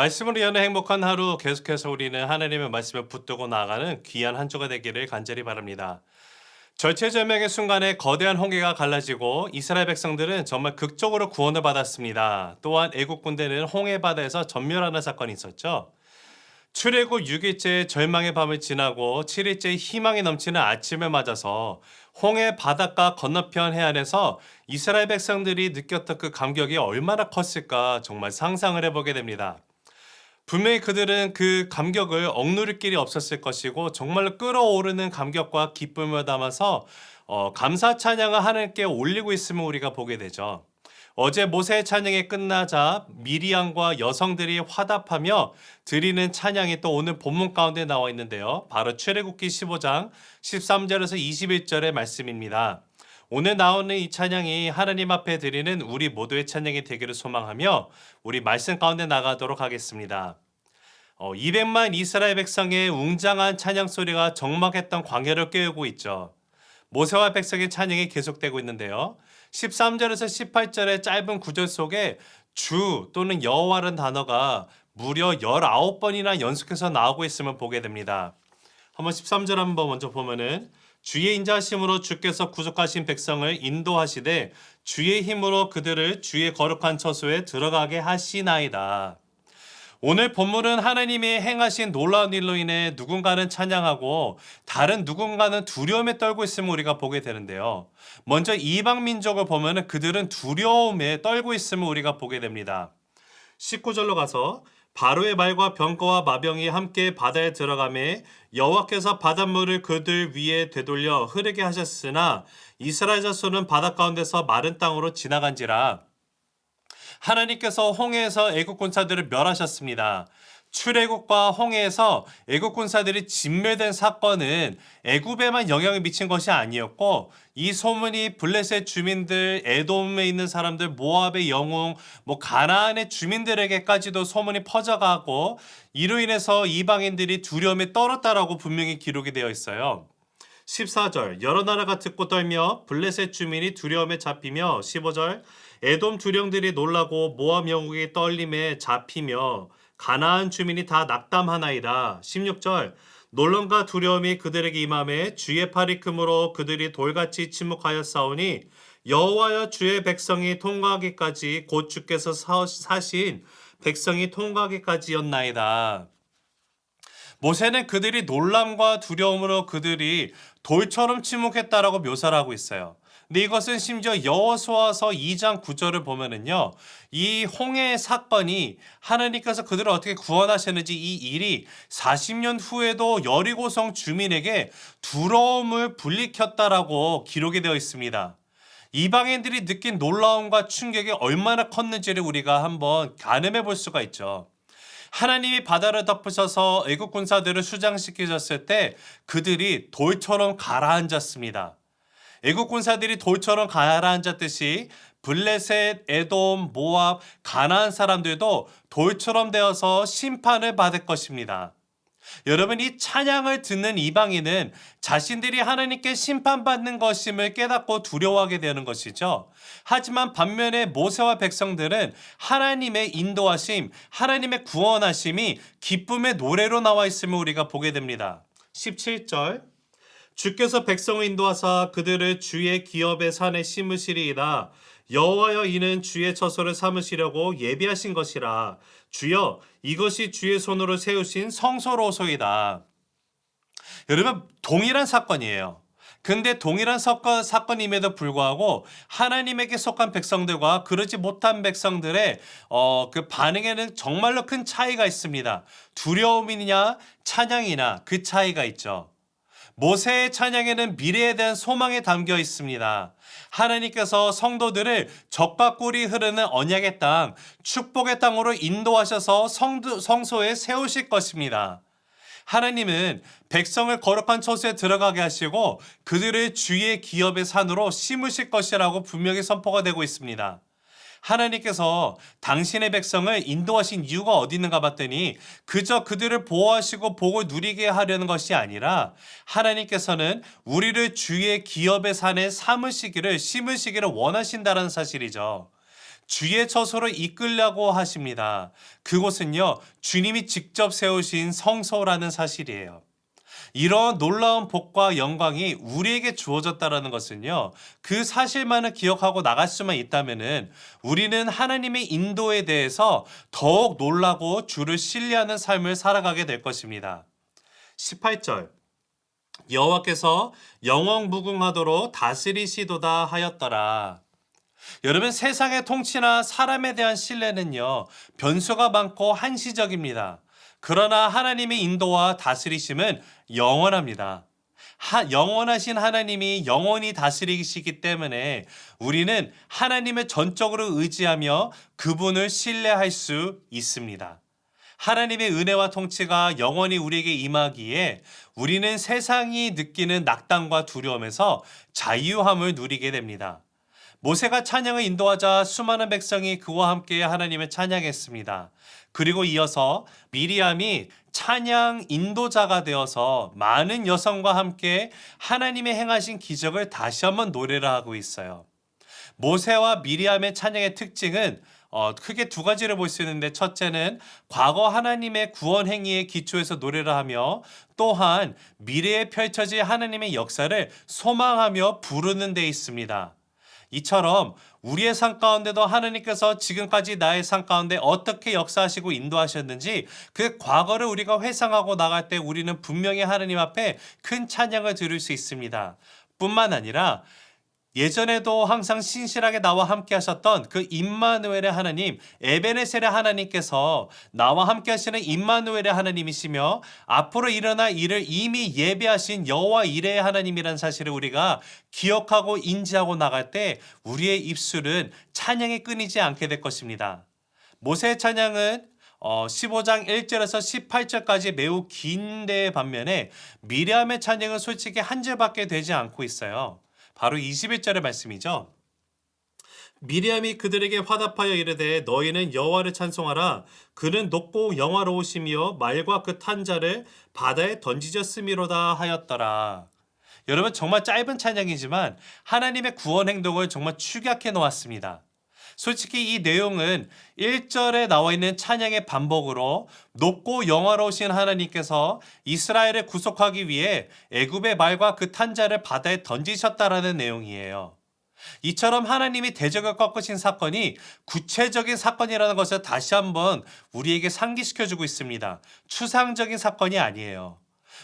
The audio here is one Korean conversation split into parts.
말씀으로 여는 행복한 하루 계속해서 우리는 하나님의 말씀을 붙들고 나아가는 귀한 한 주가 되기를 간절히 바랍니다. 절체절명의 순간에 거대한 홍해가 갈라지고 이스라엘 백성들은 정말 극적으로 구원을 받았습니다. 또한 애국 군대는 홍해 바다에서 전멸하는 사건이 있었죠. 출애굽 6일째 절망의 밤을 지나고 7일째 희망이 넘치는 아침을 맞아서 홍해 바닷가 건너편 해안에서 이스라엘 백성들이 느꼈던 그 감격이 얼마나 컸을까 정말 상상을 해보게 됩니다. 분명히 그들은 그 감격을 억누를 길이 없었을 것이고 정말로 끓어오르는 감격과 기쁨을 담아서 감사 찬양을 하나님께 올리고 있음을 우리가 보게 되죠. 어제 모세의 찬양이 끝나자 미리암과 여성들이 화답하며 드리는 찬양이 또 오늘 본문 가운데 나와 있는데요. 바로 출애굽기 15장 13절에서 21절의 말씀입니다. 오늘 나오는 이 찬양이 하나님 앞에 드리는 우리 모두의 찬양이 되기를 소망하며 우리 말씀 가운데 나가도록 하겠습니다. 200만 이스라엘 백성의 웅장한 찬양 소리가 적막했던 광야를 깨우고 있죠. 모세와 백성의 찬양이 계속되고 있는데요. 13절에서 18절의 짧은 구절 속에 주 또는 여호와라는 단어가 무려 19번이나 연속해서 나오고 있음을 보게 됩니다. 한번 13절 한번 먼저 보면은 주의 인자하심으로 주께서 구속하신 백성을 인도하시되 주의 힘으로 그들을 주의 거룩한 처소에 들어가게 하시나이다. 오늘 본문은 하나님이 행하신 놀라운 일로 인해 누군가는 찬양하고 다른 누군가는 두려움에 떨고 있음을 우리가 보게 되는데요. 먼저 이방 민족을 보면 그들은 두려움에 떨고 있음을 우리가 보게 됩니다. 19절로 가서 바로의 말과 병거와 마병이 함께 바다에 들어가매 여호와께서 바닷물을 그들 위에 되돌려 흐르게 하셨으나 이스라엘 자손은 바다 가운데서 마른 땅으로 지나간지라. 하나님께서 홍해에서 애국 군사들을 멸하셨습니다. 출애굽과 홍해에서 애국 군사들이 진멸된 사건은 애굽에만 영향을 미친 것이 아니었고 이 소문이 블레셋 주민들, 에돔에 있는 사람들, 모압의 영웅, 가나안의 주민들에게까지도 소문이 퍼져가고 이로 인해서 이방인들이 두려움에 떨었다라고 분명히 기록이 되어 있어요. 14절 여러 나라가 듣고 떨며 블레셋 주민이 두려움에 잡히며 15절 에돔 두령들이 놀라고 모압 영웅이 떨림에 잡히며 가나안 주민이 다 낙담하나이다. 16절 놀람과 두려움이 그들에게 임함에 주의 팔이 크므로 그들이 돌같이 침묵하였사오니 여호와여 주의 백성이 통과하기까지 곧 주께서 사신 백성이 통과하기까지였나이다. 모세는 그들이 놀람과 두려움으로 그들이 돌처럼 침묵했다라고 묘사를 하고 있어요. 근데 이것은 심지어 여호수아서 2장 9절을 보면은요. 이 홍해 사건이 하나님께서 그들을 어떻게 구원하셨는지 이 일이 40년 후에도 여리고성 주민에게 두려움을 불리켰다라고 기록이 되어 있습니다. 이방인들이 느낀 놀라움과 충격이 얼마나 컸는지를 우리가 한번 가늠해 볼 수가 있죠. 하나님이 바다를 덮으셔서 애국 군사들을 수장시키셨을 때 그들이 돌처럼 가라앉았습니다. 애국 군사들이 돌처럼 가라앉았듯이 블레셋, 에돔, 모압, 가나안 사람들도 돌처럼 되어서 심판을 받을 것입니다. 여러분, 이 찬양을 듣는 이방인은 자신들이 하나님께 심판받는 것임을 깨닫고 두려워하게 되는 것이죠. 하지만 반면에 모세와 백성들은 하나님의 인도하심, 하나님의 구원하심이 기쁨의 노래로 나와 있음을 우리가 보게 됩니다. 17절 주께서 백성을 인도하사 그들을 주의 기업의 산에 심으시리이다. 여호와여 이는 주의 처소를 삼으시려고 예비하신 것이라. 주여 이것이 주의 손으로 세우신 성소로소이다. 여러분, 동일한 사건이에요. 근데 동일한 사건임에도 불구하고 하나님에게 속한 백성들과 그러지 못한 백성들의 그 반응에는 정말로 큰 차이가 있습니다. 두려움이냐 찬양이나 그 차이가 있죠. 모세의 찬양에는 미래에 대한 소망이 담겨 있습니다. 하나님께서 성도들을 적과 꿀이 흐르는 언약의 땅, 축복의 땅으로 인도하셔서 성소에 세우실 것입니다. 하나님은 백성을 거룩한 처소에 들어가게 하시고 그들을 주의 기업의 산으로 심으실 것이라고 분명히 선포가 되고 있습니다. 하나님께서 당신의 백성을 인도하신 이유가 어디 있는가 봤더니 그저 그들을 보호하시고 복을 누리게 하려는 것이 아니라 하나님께서는 우리를 주의 기업의 산에 심으시기를 원하신다는 사실이죠. 주의 처소로 이끌려고 하십니다. 그곳은요, 주님이 직접 세우신 성소라는 사실이에요. 이런 놀라운 복과 영광이 우리에게 주어졌다라는 것은요, 그 사실만을 기억하고 나갈 수만 있다면은 우리는 하나님의 인도에 대해서 더욱 놀라고 주를 신뢰하는 삶을 살아가게 될 것입니다. 18절. 여호와께서 영원 무궁하도록 다스리시도다 하였더라. 여러분, 세상의 통치나 사람에 대한 신뢰는요, 변수가 많고 한시적입니다. 그러나 하나님의 인도와 다스리심은 영원합니다. 영원하신 하나님이 영원히 다스리시기 때문에 우리는 하나님을 전적으로 의지하며 그분을 신뢰할 수 있습니다. 하나님의 은혜와 통치가 영원히 우리에게 임하기에 우리는 세상이 느끼는 낙담과 두려움에서 자유함을 누리게 됩니다. 모세가 찬양을 인도하자 수많은 백성이 그와 함께 하나님을 찬양했습니다. 그리고 이어서 미리암이 찬양 인도자가 되어서 많은 여성과 함께 하나님의 행하신 기적을 다시 한번 노래를 하고 있어요. 모세와 미리암의 찬양의 특징은 크게 두 가지를 볼 수 있는데, 첫째는 과거 하나님의 구원 행위에 기초해서 노래를 하며, 또한 미래에 펼쳐질 하나님의 역사를 소망하며 부르는 데 있습니다. 이처럼 우리의 삶 가운데도 하나님께서 지금까지 나의 삶 가운데 어떻게 역사하시고 인도하셨는지 그 과거를 우리가 회상하고 나갈 때 우리는 분명히 하나님 앞에 큰 찬양을 들을 수 있습니다. 뿐만 아니라 예전에도 항상 신실하게 나와 함께 하셨던 그 임마누엘의 하나님, 에베네셀의 하나님께서 나와 함께 하시는 임마누엘의 하나님이시며 앞으로 일어날 일을 이미 예비하신 여호와 이레의 하나님이라는 사실을 우리가 기억하고 인지하고 나갈 때 우리의 입술은 찬양이 끊이지 않게 될 것입니다. 모세의 찬양은 15장 1절에서 18절까지 매우 긴데 반면에 미리암의 찬양은 솔직히 한 절밖에 되지 않고 있어요. 바로 21절의 말씀이죠. 미리암이 그들에게 화답하여 이르되 너희는 여호와를 찬송하라. 그는 높고 영화로우시며 말과 그 탄자를 바다에 던지셨음이로다 하였더라. 여러분, 정말 짧은 찬양이지만 하나님의 구원 행동을 정말 축약해 놓았습니다. 솔직히 이 내용은 1절에 나와 있는 찬양의 반복으로 높고 영화로우신 하나님께서 이스라엘을 구속하기 위해 애굽의 말과 그 탄자를 바다에 던지셨다라는 내용이에요. 이처럼 하나님이 대적을 꺾으신 사건이 구체적인 사건이라는 것을 다시 한번 우리에게 상기시켜주고 있습니다. 추상적인 사건이 아니에요.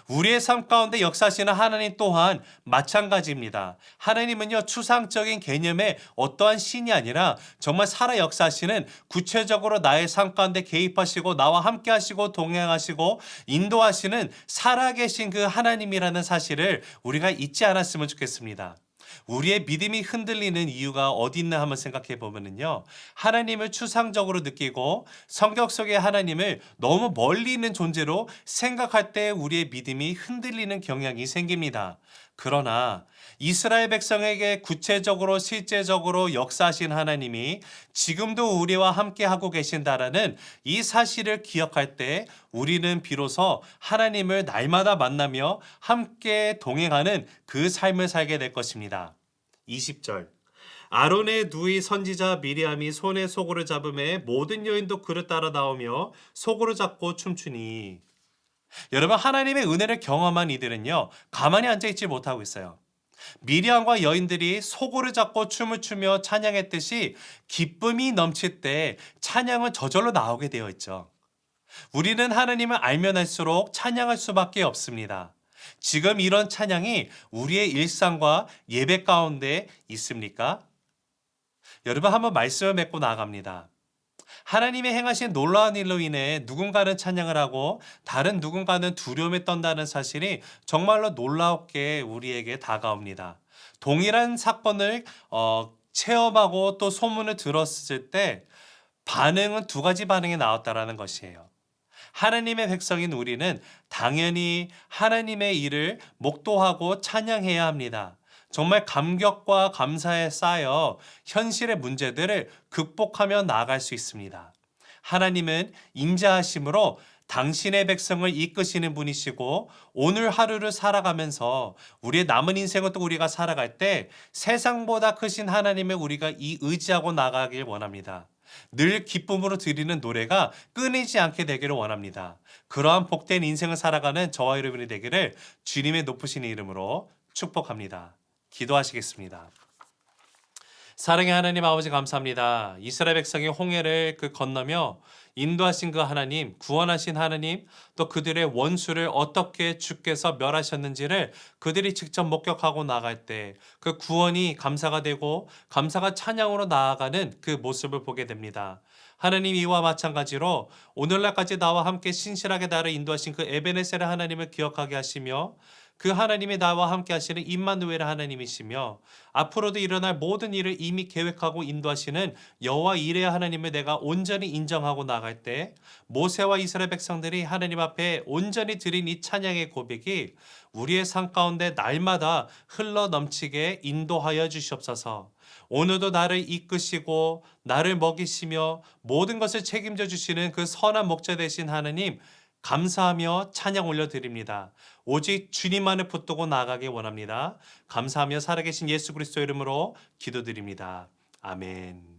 우리의 삶 가운데 역사하시는 하나님 또한 마찬가지입니다. 하나님은요, 추상적인 개념의 어떠한 신이 아니라 정말 살아 역사하시는, 구체적으로 나의 삶 가운데 개입하시고 나와 함께 하시고 동행하시고 인도하시는 살아계신 그 하나님이라는 사실을 우리가 잊지 않았으면 좋겠습니다. 우리의 믿음이 흔들리는 이유가 어디 있나 한번 생각해 보면요, 하나님을 추상적으로 느끼고 성경 속의 하나님을 너무 멀리 있는 존재로 생각할 때 우리의 믿음이 흔들리는 경향이 생깁니다. 그러나 이스라엘 백성에게 구체적으로 실제적으로 역사하신 하나님이 지금도 우리와 함께 하고 계신다라는 이 사실을 기억할 때 우리는 비로소 하나님을 날마다 만나며 함께 동행하는 그 삶을 살게 될 것입니다. 20절. 아론의 누이 선지자 미리암이 손에 소고를 잡음에 모든 여인도 그를 따라 나오며 소고를 잡고 춤추니. 여러분, 하나님의 은혜를 경험한 이들은요, 가만히 앉아있지 못하고 있어요. 미리암과 여인들이 소고를 잡고 춤을 추며 찬양했듯이 기쁨이 넘칠 때 찬양은 저절로 나오게 되어 있죠. 우리는 하나님을 알면 알수록 찬양할 수밖에 없습니다. 지금 이런 찬양이 우리의 일상과 예배 가운데 있습니까? 여러분, 한번 말씀을 맺고 나아갑니다. 하나님의 행하신 놀라운 일로 인해 누군가는 찬양을 하고 다른 누군가는 두려움에 떤다는 사실이 정말로 놀랍게 우리에게 다가옵니다. 동일한 사건을 체험하고 또 소문을 들었을 때 반응은 두 가지 반응이 나왔다라는 것이에요. 하나님의 백성인 우리는 당연히 하나님의 일을 목도하고 찬양해야 합니다. 정말 감격과 감사에 쌓여 현실의 문제들을 극복하며 나아갈 수 있습니다. 하나님은 인자하심으로 당신의 백성을 이끄시는 분이시고 오늘 하루를 살아가면서 우리의 남은 인생을 또 우리가 살아갈 때 세상보다 크신 하나님을 우리가 이 의지하고 나가길 원합니다. 늘 기쁨으로 드리는 노래가 끊이지 않게 되기를 원합니다. 그러한 복된 인생을 살아가는 저와 여러분이 되기를 주님의 높으신 이름으로 축복합니다. 기도하시겠습니다. 사랑의 하나님 아버지 감사합니다. 이스라엘 백성이 홍해를 건너며 인도하신 그 하나님, 구원하신 하나님, 또 그들의 원수를 어떻게 주께서 멸하셨는지를 그들이 직접 목격하고 나갈 때 그 구원이 감사가 되고 감사가 찬양으로 나아가는 그 모습을 보게 됩니다. 하나님 이와 마찬가지로 오늘날까지 나와 함께 신실하게 나를 인도하신 그 에베네셀의 하나님을 기억하게 하시며 그 하나님이 나와 함께 하시는 임마누엘의 하나님이시며 앞으로도 일어날 모든 일을 이미 계획하고 인도하시는 여호와 이레의 하나님을 내가 온전히 인정하고 나갈 때 모세와 이스라엘 백성들이 하나님 앞에 온전히 드린 이 찬양의 고백이 우리의 삶 가운데 날마다 흘러 넘치게 인도하여 주시옵소서. 오늘도 나를 이끄시고 나를 먹이시며 모든 것을 책임져 주시는 그 선한 목자 되신 하나님 감사하며 찬양 올려드립니다. 오직 주님만을 붙들고 나아가기 원합니다. 감사하며 살아계신 예수 그리스도 이름으로 기도드립니다. 아멘.